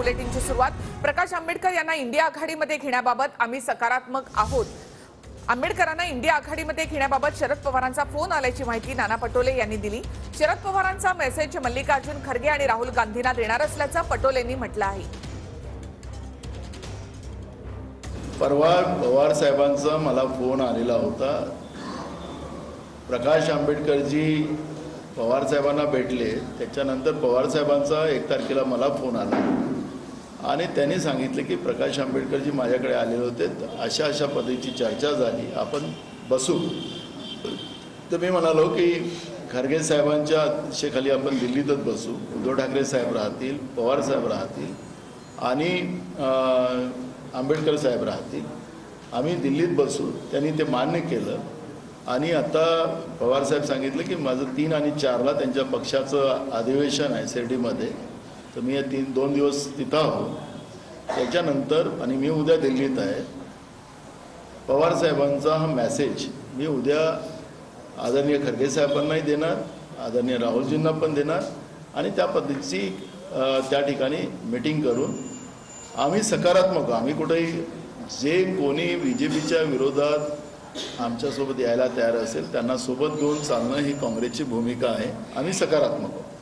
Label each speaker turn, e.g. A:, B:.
A: बुलेटिनची सुरुवात। प्रकाश आंबेडकर यांना इंडिया आघाडीमध्ये घेण्याबाबत आम्ही सकारात्मक आहोत। आंबेडकरांना इंडिया आघाडीमध्ये घेण्याबाबत शरद पवारांचा फोन आल्याची माहिती नाना पटोले यांनी दिली। शरद पवारांचा मेसेज मल्लिकार्जुन खरगे आणि राहुल गांधींना देणार असल्याचं पटोलेंनी म्हटलं आहे।
B: परवा पवार साहेबांचा मला फोन आलेला होता। प्रकाश आंबेडकरजी पवार साहेबांना भेटले, त्याच्यानंतर पवार साहेबांचा 1 तारखेला मला फोन आला आणि त्यांनी सांगितले की प्रकाश आंबेडकरजी माझ्याकडे आलेले होते, अशा अशा पद्धतीची चर्चा झाली, आपण बसू। तर मी म्हणालो की खरगे साहेबांच्या अध्यक्षतेखाली आपण दिल्लीतच बसू, उद्धव ठाकरे साहेब राहतील, पवार साहेब राहतील आणि आंबेडकर साहेब राहतील, आम्ही दिल्लीत बसू। त्यांनी ते मान्य केलं आणि आता पवार साहेब सांगितलं की माझं 3 आणि 4ला त्यांच्या पक्षाचं अधिवेशन आहे शिर्डीमध्ये, तर मी 2 दिवस तिथं आहो। त्याच्यानंतर आणि मी उद्या दिल्लीत आहे। पवार साहेबांचा हा मेसेज मी उद्या आदरणीय खरगे साहेबांनाही देणार, आदरणीय राहुलजींना पण देणार आणि त्या पद्धतीची त्या ठिकाणी मीटिंग करून आम्ही सकारात्मक, आम्ही कुठेही जे कोणी बीजेपीच्या विरोधात आमच्यासोबत यायला तयार असेल त्यांना सोबत घेऊन चालणं ही काँग्रेसची भूमिका आहे। आम्ही सकारात्मक आहोत।